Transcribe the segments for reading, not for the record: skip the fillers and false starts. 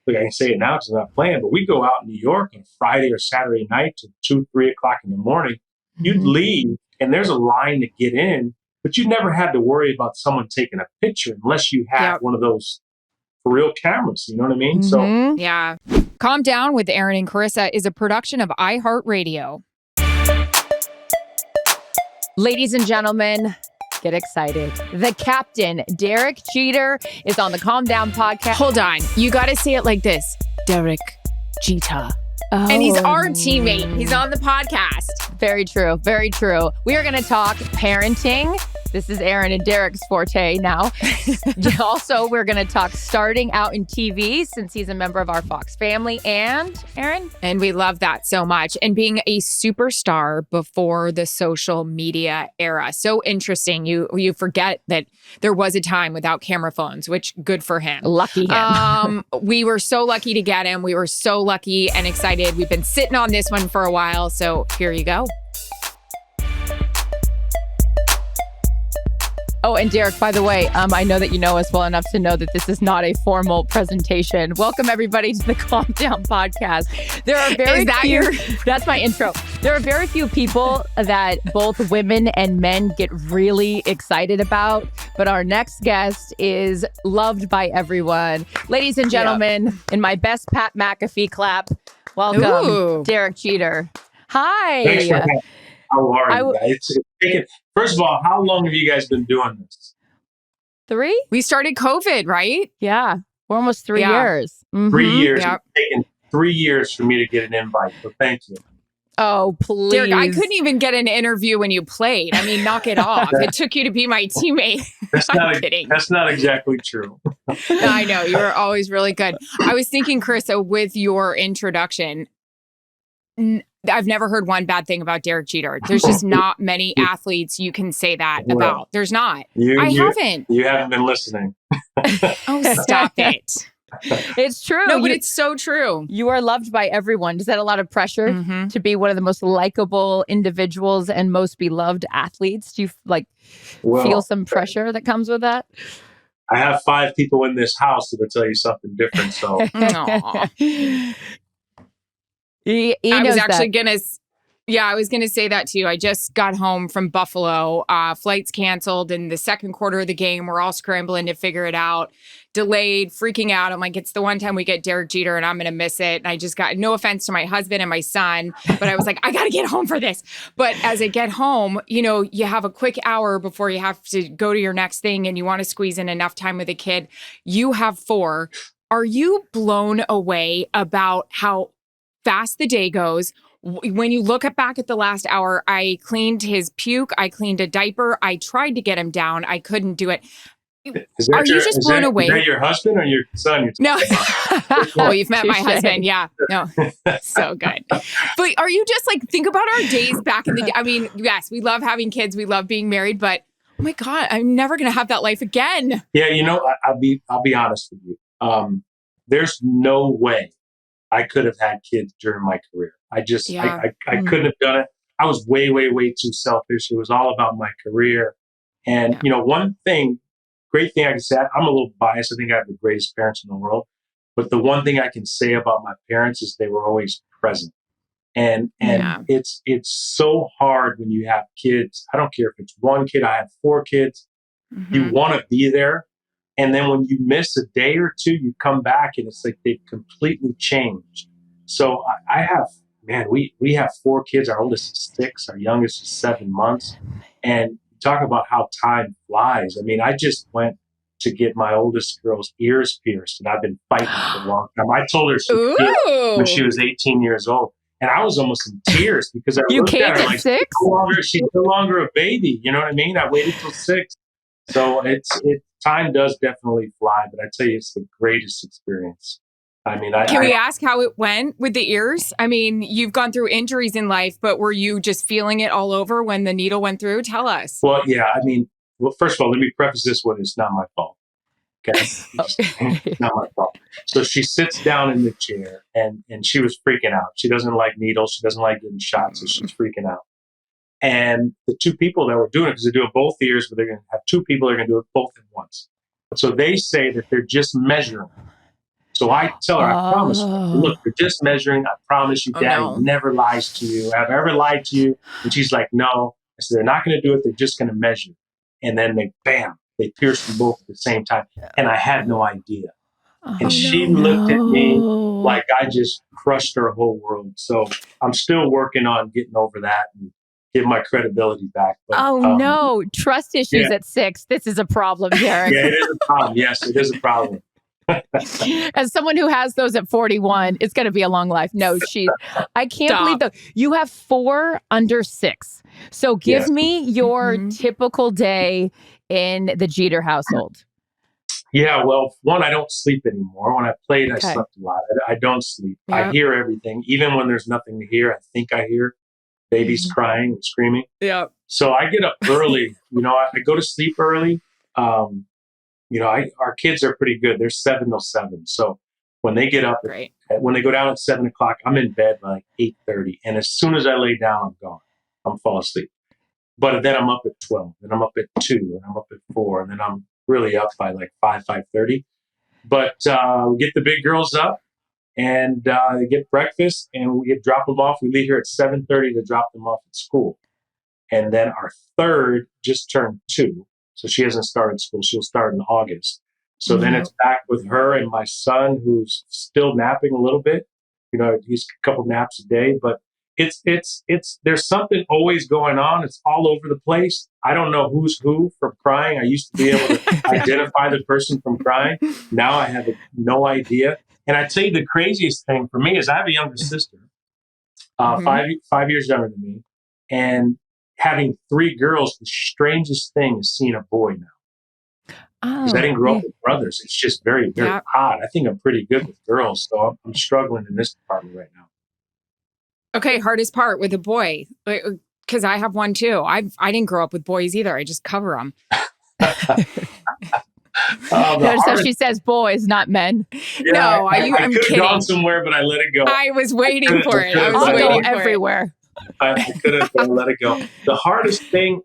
look, I can say it now because I'm not playing, but we go out in New York on Friday or Saturday night to 2, 3 o'clock in the morning. You'd leave and there's a line to get in, but you never had to worry about someone taking a picture unless you had one of those for real cameras. You know what I mean? So yeah. Calm Down with Erin and Charissa is a production of iHeart Radio. Ladies and gentlemen, get excited. The captain, Derek Jeter, is on the Calm Down podcast. Hold on. You got to say it like this. Derek Jeter. Oh. And he's our teammate. He's on the podcast. Very true. Very true. We are going to talk parenting. This is Erin and Derek's forte now. Also, we're going to talk starting out in TV since he's a member of our Fox family. And, Erin? And we love that so much. And being a superstar before the social media era. So interesting. You forget that there was a time without camera phones, which good for him. Lucky him. We were so lucky to get him. We were so lucky and excited. We've been sitting on this one for a while. So here you go. Oh, and Derek, by the way, I know that you know us well enough to know that this is not a formal presentation. Welcome, everybody, to the Calm Down podcast. There are very That's my intro. There are very few people that both women and men get really excited about, but our next guest is loved by everyone. Ladies and gentlemen, in my best Pat McAfee clap, welcome, Derek Jeter. Hi. Thanks for having me. How are you guys? First of all, how long have you guys been doing this? 3? We started COVID, right? Yeah. We're almost 3 years. 3 years. Yep. It's taken 3 years for me to get an invite, so thank you. Oh, please. Derek, I couldn't even get an interview when you played. I mean, knock it off. It took you to be my teammate. I'm kidding. That's not exactly true. No, I know. You were always really good. I was thinking, Charissa, with your introduction, I've never heard one bad thing about Derek Jeter. There's just not many athletes you can say that about. There's not. I haven't. You haven't been listening. Oh, stop it. It's true. No, but it's so true. You are loved by everyone. Does that a lot of pressure to be one of the most likable individuals and most beloved athletes? Do you feel some pressure that comes with that? I have 5 people in this house that will tell you something different. So. I was going to say that to you. I just got home from Buffalo. Flights canceled in the second quarter of the game. We're all scrambling to figure it out. Delayed, freaking out. I'm like, it's the one time we get Derek Jeter and I'm going to miss it. And I just got, no offense to my husband and my son, but I was like, I got to get home for this. But as I get home, you have a quick hour before you have to go to your next thing and you want to squeeze in enough time with a kid. You have 4. Are you blown away about how fast the day goes? When you look back at the last hour, I cleaned his puke. I cleaned a diaper. I tried to get him down. I couldn't do it. Are you just blown away? Is that your husband or your son? No. Oh, you've met my husband. Yeah. No. So good. But are you just think about our days back in the day? I mean, yes, we love having kids. We love being married, but oh my God, I'm never going to have that life again. Yeah. I'll be honest with you. There's no way I could have had kids during my career. I couldn't have done it. I was way, way, way too selfish. It was all about my career. And, one great thing I can say, I'm a little biased. I think I have the greatest parents in the world. But the one thing I can say about my parents is they were always present. And it's so hard when you have kids. I don't care if it's 1 kid, I have 4 kids. You want to be there. And then when you miss a day or 2, you come back and it's like they've completely changed. So I have, we have 4 kids. Our oldest is 6. Our youngest is 7 months. And talk about how time flies. I mean, I just went to get my oldest girl's ears pierced and I've been fighting for a long time. I told her she could when she was 18 years old. And I was almost in tears because I looked at her like, 6? She's no longer a baby. You know what I mean? I waited till 6. So time does definitely fly, but I tell you, it's the greatest experience. I mean, can we ask how it went with the ears? I mean, you've gone through injuries in life, but were you just feeling it all over when the needle went through? Tell us. Well, yeah. I mean, first of all, let me preface this with it's not my fault. Okay, it's not my fault. So she sits down in the chair, and she was freaking out. She doesn't like needles. She doesn't like getting shots, so she's freaking out. And the 2 people that were doing it, because they're doing both ears, but they're going to have 2 people that are going to do it both at once. So they say that they're just measuring. So I tell her, I promise her, look, you're just measuring. I promise you, Daddy never lies to you. Have I ever lied to you? And she's like, no. I said, they're not going to do it. They're just going to measure. And then they pierced them both at the same time. And I had no idea. And she looked at me like I just crushed her whole world. So I'm still working on getting over that and get my credibility back. But, trust issues at 6. This is a problem, Derek. Yeah, it is a problem. Yes, it is a problem. As someone who has those at 41, it's going to be a long life. No, I can't believe that you have 4 under 6. So give me your typical day in the Jeter household. Yeah, well, one, I don't sleep anymore. When I played, I slept a lot. I don't sleep. I hear everything. Even when there's nothing to hear, I think I hear babies crying and screaming. Yeah. So I get up early. I go to sleep early. Our kids are pretty good. They're 7 till 7. So when they get up, when they go down at 7 o'clock, I'm in bed by like 8:30. And as soon as I lay down, I'm gone. I'm fall asleep. But then I'm up at 12, and I'm up at 2, and I'm up at 4, and then I'm really up by like 5:30. But we get the big girls up, and they get breakfast, and we drop them off. We leave here at 7:30 to drop them off at school. And then our third just turned 2. So she hasn't started school. She'll start in August. So then it's back with her and my son, who's still napping a little bit. He's a couple naps a day, but it's there's something always going on. It's all over the place. I don't know who's who from crying. I used to be able to identify the person from crying. Now I have no idea. And I tell you, the craziest thing for me is I have a younger sister, 5 years younger than me, and having 3 girls, the strangest thing is seeing a boy now. Because I didn't grow up with brothers. It's just very, very odd. I think I'm pretty good with girls, so I'm struggling in this department right now. Okay, hardest part with a boy, because I have one too. I didn't grow up with boys either. I just cover them. Notice how she says boys, not men. Yeah, no, I I'm could kidding. have gone somewhere, but I let it go. I was waiting for it. I was I'll waiting go everywhere. I could have let it go. The hardest thing,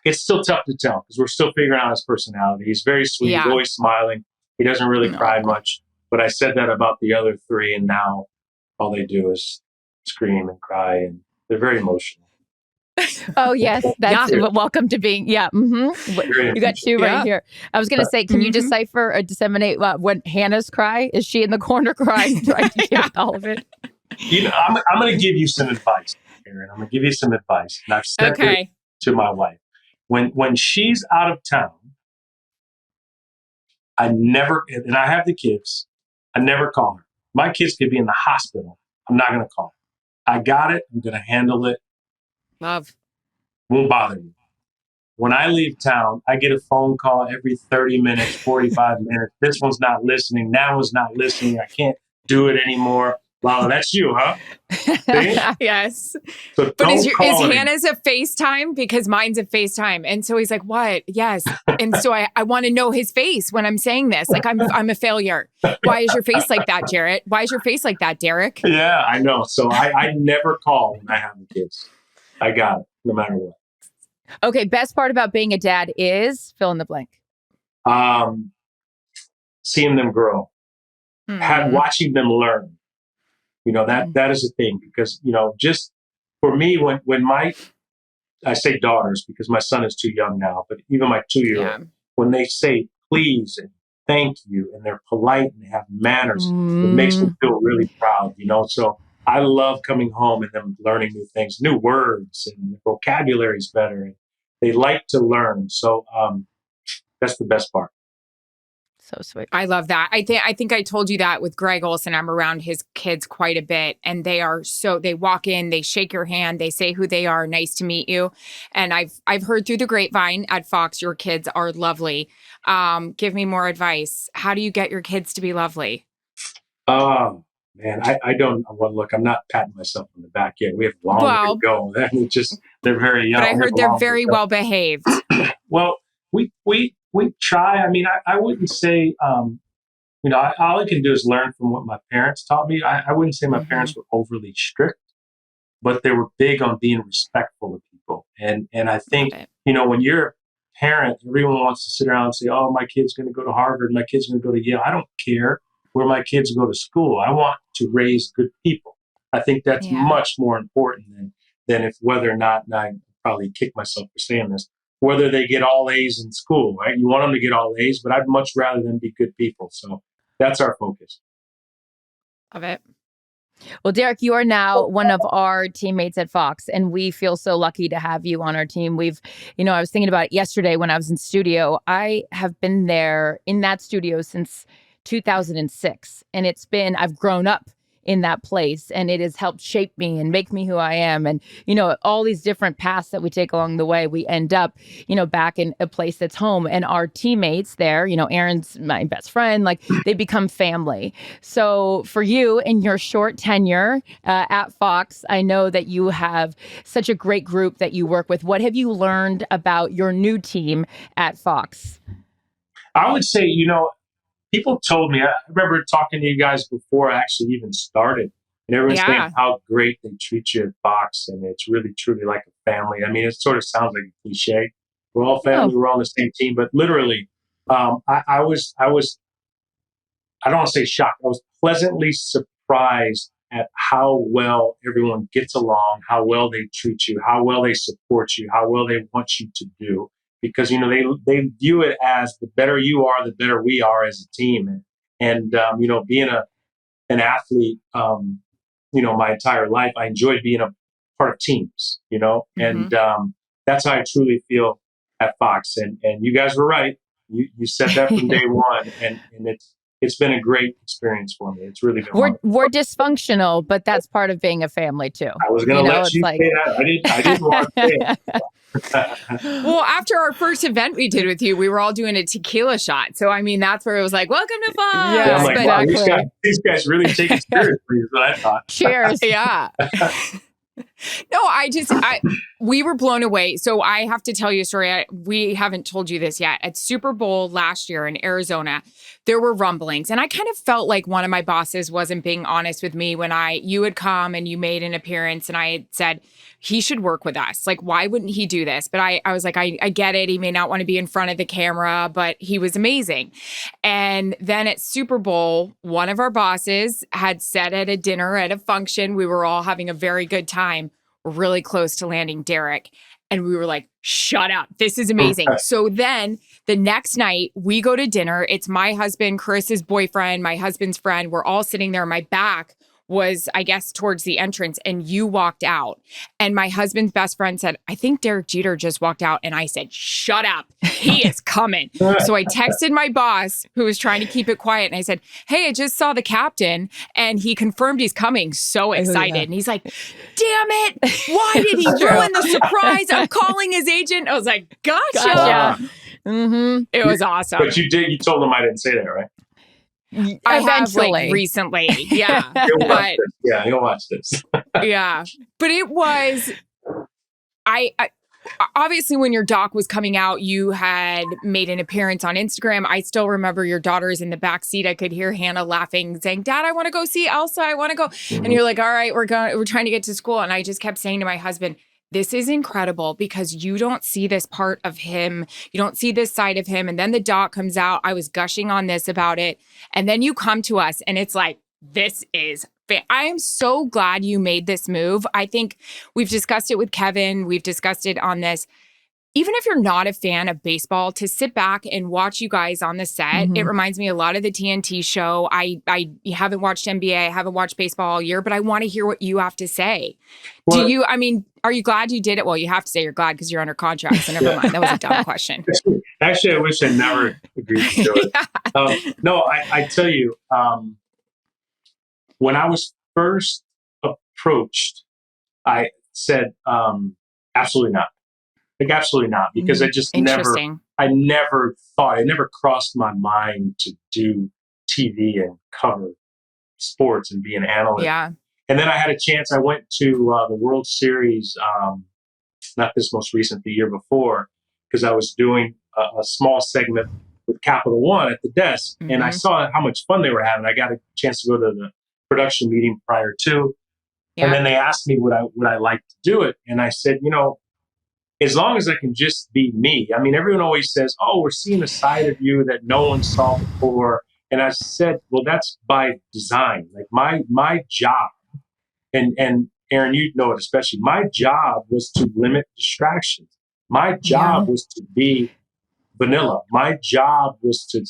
it's still tough to tell because we're still figuring out his personality. He's very sweet. He's always smiling. He doesn't really cry much. But I said that about the other 3, and now all they do is scream and cry, and they're very emotional. Oh, yes. That's welcome to being, You got 2 right here. I was going to say, can you decipher or disseminate when Hannah's cry? Is she in the corner crying, trying to get all of it? I'm going to give you some advice, Erin. I'm going to give you some advice. And I've said it to my wife. When she's out of town, and I have the kids, I never call her. My kids could be in the hospital. I'm not going to call her. I got it. I'm going to handle it. Love. Won't bother me. When I leave town, I get a phone call every 30 minutes, 45 minutes. This one's not listening. That one's not listening. I can't do it anymore. Wow, that's you, huh? Yes. So but is Hannah's a FaceTime? Because mine's a FaceTime. And so he's like, what? Yes. And so I want to know his face when I'm saying this. Like, I'm a failure. Why is your face like that, Jarrett? Why is your face like that, Derek? Yeah, I know. So I never call when I have the kids. I got it, no matter what. Okay, best part about being a dad is fill in the blank. Seeing them grow. Watching them learn. That is a thing because, just for me, when I say daughters because my son is too young now, but even my 2-year-old, when they say please and thank you and they're polite and they have manners, it makes me feel really proud, So I love coming home and them learning new things, new words, and the vocabulary is better. And they like to learn. So that's the best part. So sweet. I love that. I think I told you that with Greg Olson. I'm around his kids quite a bit, and they walk in, they shake your hand, they say who they are, nice to meet you. And I've heard through the grapevine at Fox, your kids are lovely. Give me more advice. How do you get your kids to be lovely? Oh man, I don't. Well, look, I'm not patting myself on the back yet. We have a long way to go. They're very young. But I heard they're very well behaved. Well, we try. I mean, I wouldn't say, all I can do is learn from what my parents taught me. I wouldn't say my parents were overly strict, but they were big on being respectful of people. And I think, when you're a parent, everyone wants to sit around and say, oh, my kid's going to go to Harvard, my kid's going to go to Yale. I don't care. where my kids go to school. I want to raise good people. I think that's much more important than if whether or not, and I probably kick myself for saying this, whether they get all A's in school, right? You want them to get all A's, but I'd much rather them be good people. So that's our focus. Love it. Well, Derek, you are now one of our teammates at Fox, and we feel so lucky to have you on our team. I was thinking about it yesterday when I was in studio. I have been there in that studio since 2006, and I've grown up in that place, and it has helped shape me and make me who I am. And, all these different paths that we take along the way, we end up, back in a place that's home. And our teammates there, Erin's my best friend, they become family. So for you in your short tenure at Fox, I know that you have such a great group that you work with. What have you learned about your new team at Fox? I would say, people told me, I remember talking to you guys before I actually even started, and everyone's saying how great they treat you at Fox, and it's really truly like a family. I mean, it sort of sounds like a cliche. We're all family, we're all on the same team, but literally, I was, I don't want to say shocked, I was pleasantly surprised at how well everyone gets along, how well they treat you, how well they support you, how well they want you to do. Because they view it as the better you are, the better we are as a team, and being an athlete, my entire life, I enjoyed being a part of teams, and that's how I truly feel at Fox. And you guys were right. You said that from day one, and it's been a great experience for me. It's really been. We're dysfunctional, but that's part of being a family too. I was going to let you say that. I didn't want to say it. Well, after our first event we did with you, we were all doing a tequila shot. So, I mean, that's where it was like, welcome to Fox. Yeah, I'm like, wow, these guys really take it seriously is what I thought. Cheers. Yeah. No, we were blown away. So I have to tell you a story. We haven't told you this yet. At Super Bowl last year in Arizona, there were rumblings. And I kind of felt like one of my bosses wasn't being honest with me when you had come and you made an appearance and I had said, he should work with us. Like, why wouldn't he do this? But I was like, I get it. He may not want to be in front of the camera, but he was amazing. And then at Super Bowl, one of our bosses had said at a dinner at a function, we were all having a very good time, really close to landing Derek. And we were like, shut up. This is amazing. So then the next night we go to dinner. It's my husband, Charissa's boyfriend, my husband's friend. We're all sitting there. My back was, I guess, towards the entrance, and you walked out. And my husband's best friend said, I think Derek Jeter just walked out. And I said, shut up. He is coming. So I texted my boss, who was trying to keep it quiet. And I said, hey, I just saw the captain and he confirmed he's coming. So excited. And he's like, damn it. Why did he ruin the surprise? I'm calling his agent. I was like, gotcha. It was awesome. But you told him I didn't say that, right? I have recently. Yeah. You'll watch this. Yeah. But it was, I obviously when your doc was coming out, you had made an appearance on Instagram. I still remember your daughter's in the back seat. I could hear Hannah laughing, saying, Dad, I want to go see Elsa. I want to go. Mm-hmm. And you're like, all right, we're trying to get to school. And I just kept saying to my husband, this is incredible because you don't see this part of him. You don't see this side of him. And then the doc comes out. I was gushing on this about it. And then you come to us and it's like, this is I am so glad you made this move. I think we've discussed it with Kevin. We've discussed it on this. Even if you're not a fan of baseball, to sit back and watch you guys on the set, it reminds me a lot of the TNT show. I haven't watched NBA, I haven't watched baseball all year, but I want to hear what you have to say. Well, are you glad you did it? Well, you have to say you're glad because you're under contract, so never mind. That was a dumb question. Actually, I wish I never agreed to do it. No, I tell you, when I was first approached, I said, absolutely not. Like, absolutely not, because I just never thought, it never crossed my mind to do TV and cover sports and be an analyst. Yeah. And then I had a chance, I went to the World Series, not this most recent, the year before, because I was doing a small segment with Capital One at the desk, and I saw how much fun they were having. I got a chance to go to the production meeting prior to, and then they asked me would I like to do it, and I said, as long as I can just be me. I mean, everyone always says, oh, we're seeing a side of you that no one saw before. And I said, well, that's by design. Like my job, and Erin, you know it especially, my job was to limit distractions. My job was to be vanilla. My job was to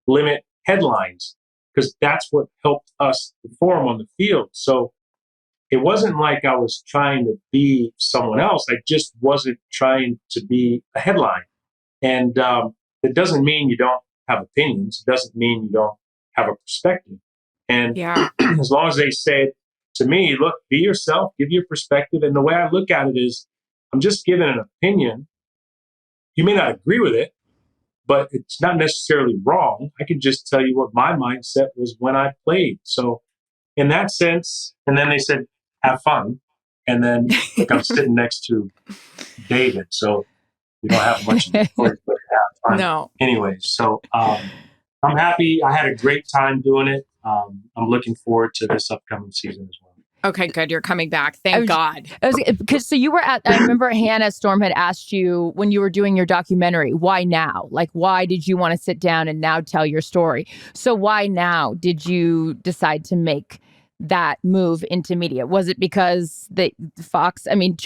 limit headlines because that's what helped us perform on the field. So it wasn't like I was trying to be someone else. I just wasn't trying to be a headline. And it doesn't mean you don't have opinions. It doesn't mean you don't have a perspective. And as long as they say to me, look, be yourself, give your perspective. And the way I look at it is, I'm just giving an opinion. You may not agree with it, but it's not necessarily wrong. I can just tell you what my mindset was when I played. So in that sense, and then they said, have fun. And then like I'm sitting next to David. So you don't have much of a choice but have fun. No. Anyways, so I'm happy. I had a great time doing it. I'm looking forward to this upcoming season as well. Okay, good. You're coming back. Thank God. Because so you were at, I remember Hannah Storm had asked you when you were doing your documentary, why now? Like, why did you want to sit down and now tell your story? So why now did you decide to make that move into media? Was it because the Fox, I mean,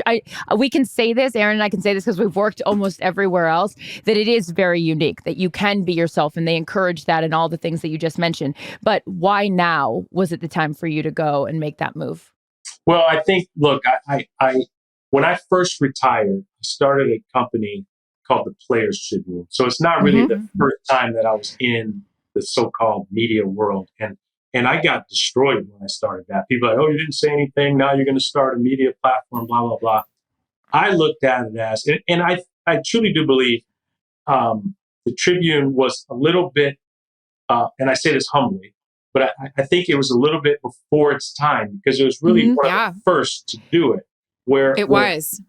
we can say this, Erin and I can say this because we've worked almost everywhere else, that it is very unique, that you can be yourself and they encourage that and all the things that you just mentioned. But why now was it the time for you to go and make that move? Well, I think, look, I when I first retired, I started a company called the Players Tribune. So it's not really the first time that I was in the so-called media world. And I got destroyed when I started that. People are like, oh, you didn't say anything. Now you're going to start a media platform, blah, blah, blah. I looked at it as, and I truly do believe the Tribune was a little bit, and I say this humbly, but I think it was a little bit before its time because it was really one of the first to do it. Where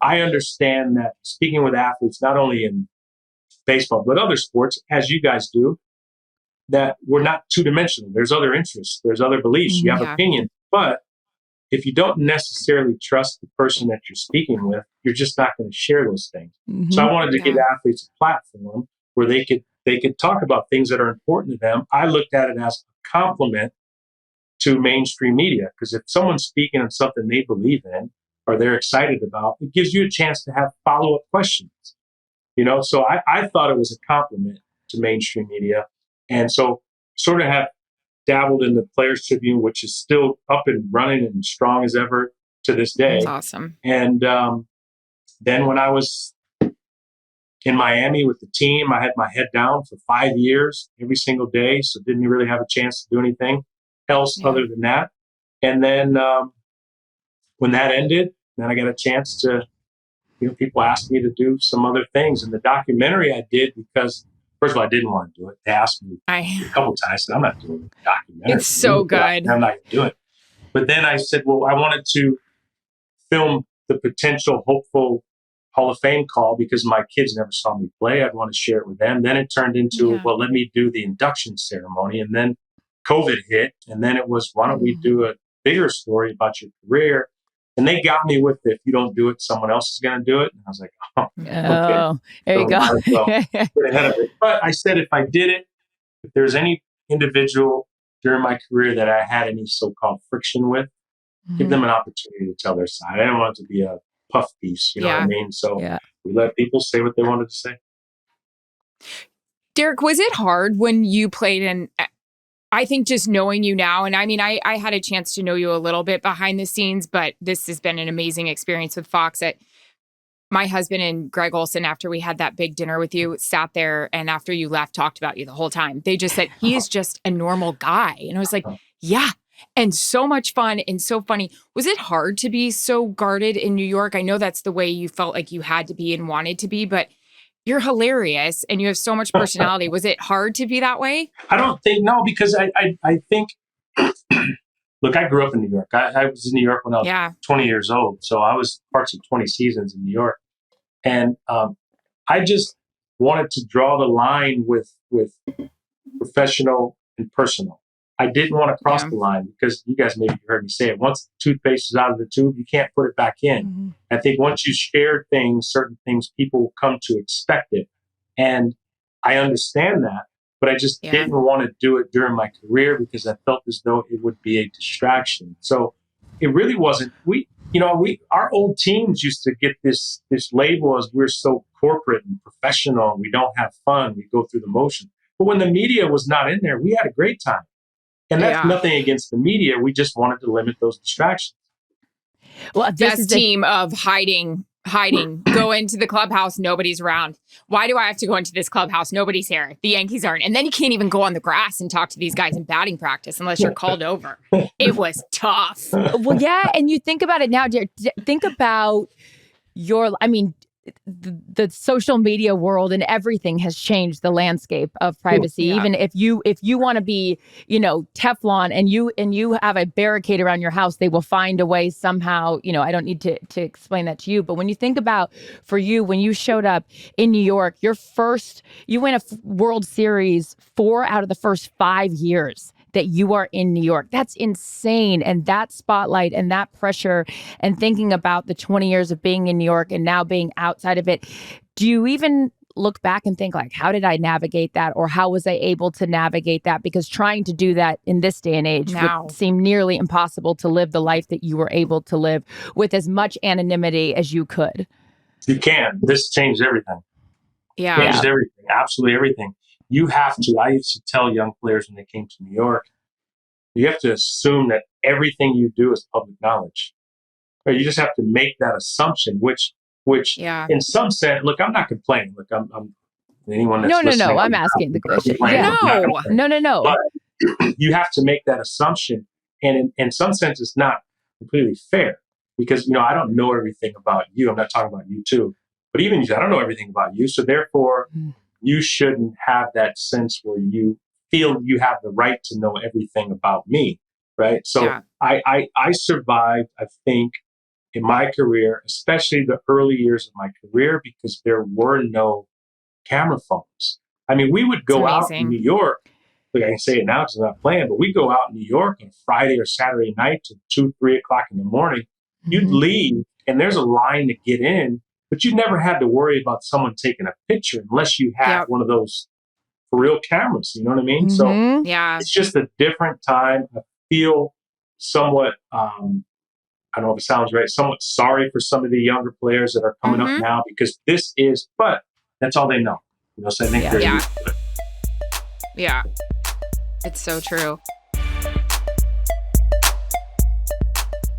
I understand that speaking with athletes, not only in baseball, but other sports, as you guys do, that we're not two-dimensional. There's other interests. There's other beliefs. You have opinions. But if you don't necessarily trust the person that you're speaking with, you're just not going to share those things. So I wanted to give athletes a platform where they could talk about things that are important to them. I looked at it as a compliment to mainstream media because if someone's speaking on something they believe in or they're excited about, it gives you a chance to have follow-up questions. You know, so I thought it was a compliment to mainstream media. And so sort of have dabbled in the Players Tribune, which is still up and running and strong as ever to this day. That's awesome. And then when I was in Miami with the team, I had my head down for 5 years every single day. So didn't really have a chance to do anything else other than that. And then when that ended, then I got a chance to, people asked me to do some other things. And the documentary I did because, first of all, I didn't want to do it. They asked me a couple of times. I said, I'm not doing a documentary. It's so good. I'm not going to do it. But then I said, well, I wanted to film the potential hopeful Hall of Fame call because my kids never saw me play. I'd want to share it with them. Then it turned into, well, let me do the induction ceremony. And then COVID hit. And then it was, why don't we do a bigger story about your career? And they got me with it. If you don't do it, someone else is going to do it. And I was like, oh, okay. There you go. Get ahead of it. But I said, if I did it, if there's any individual during my career that I had any so-called friction with, give them an opportunity to tell their side. I didn't want it to be a puff piece, you know what I mean? So we let people say what they wanted to say. Derek, was it hard when you played in, I think just knowing you now, and I mean, I had a chance to know you a little bit behind the scenes, but this has been an amazing experience with Fox. My husband and Greg Olson, after we had that big dinner with you, sat there and after you left, talked about you the whole time. They just said, he is just a normal guy. And I was like, yeah. And so much fun and so funny. Was it hard to be so guarded in New York? I know that's the way you felt like you had to be and wanted to be, but you're hilarious and you have so much personality. Was it hard to be that way? I don't think, no, because I think, look, I grew up in New York. I was in New York when I was 20 years old. So I was parts of 20 seasons in New York. And I just wanted to draw the line with professional and personal. I didn't want to cross the line because you guys maybe heard me say it. Once the toothpaste is out of the tube, you can't put it back in. I think once you share things, certain things, people will come to expect it. And I understand that. but I just didn't want to do it during my career because I felt as though it would be a distraction. So it really wasn't. Our old teams used to get this label as we're so corporate and professional. We don't have fun. We go through the motion. But when the media was not in there, we had a great time. And that's nothing against the media. We just wanted to limit those distractions. Well, this team of hiding, go into the clubhouse, nobody's around. Why do I have to go into this clubhouse? Nobody's here. The Yankees aren't. And then you can't even go on the grass and talk to these guys in batting practice unless you're called over. It was tough. Well, yeah. And you think about it now, dear. Think about the social media world and everything has changed the landscape of privacy. Yeah. Even if you want to be, Teflon and you have a barricade around your house, they will find a way somehow. I don't need to explain that to you. But when you think about for you, when you showed up in New York, you win a World Series 4 out of the first 5 years that you are in New York. That's insane. And that spotlight and that pressure and thinking about the 20 years of being in New York and now being outside of it, do you even look back and think like, how did I navigate that? Or how was I able to navigate that? Because trying to do that in this day and age would seem nearly impossible to live the life that you were able to live with as much anonymity as you could. You can. This changed everything. Yeah. Changed everything. Absolutely everything. I used to tell young players when they came to New York, you have to assume that everything you do is public knowledge. Or you just have to make that assumption, which in some sense, look, I'm not complaining. Look, I'm anyone that's listening. No, I'm asking the question. Yeah. No. But you have to make that assumption. And in some sense, it's not completely fair because, I don't know everything about you. I'm not talking about you too. But even I don't know everything about you. So therefore, you shouldn't have that sense where you feel you have the right to know everything about me, right? So I survived, I think, in my career, especially the early years of my career, because there were no camera phones. I mean, we would go out in New York. Look, I can say it now because I'm not playing, but we go out in New York on Friday or Saturday night to 2, 3 o'clock in the morning. You'd leave, and there's a line to get in. But you never had to worry about someone taking a picture unless you had one of those for real cameras. You know what I mean? So it's just a different time. I feel somewhat, I don't know if it sounds right, somewhat sorry for some of the younger players that are coming up now because but that's all they know. So I think they're used to it. Yeah, it's so true.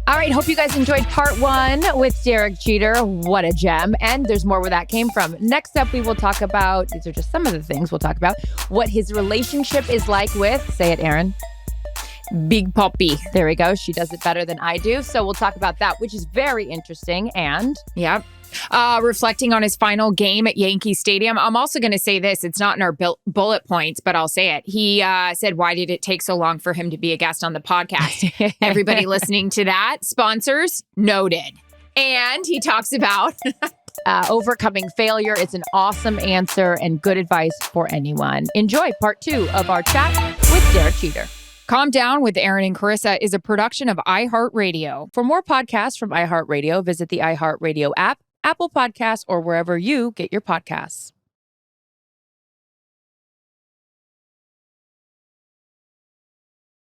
All right, hope you guys enjoyed part 1 with Derek Jeter. What a gem. And there's more where that came from. Next up, we will talk about, these are just some of the things we'll talk about, what his relationship is like with, say it, Erin. Big Poppy. There we go. She does it better than I do. So we'll talk about that, which is very interesting. And reflecting on his final game at Yankee Stadium. I'm also going to say this. It's not in our bullet points, but I'll say it. He said, why did it take so long for him to be a guest on the podcast? Everybody listening to that, sponsors, noted. And he talks about overcoming failure. It's an awesome answer and good advice for anyone. Enjoy part 2 of our chat with Derek Jeter. Calm Down with Erin and Charissa is a production of iHeart. For more podcasts from iHeart, visit the iHeart app, Apple Podcasts, or wherever you get your podcasts.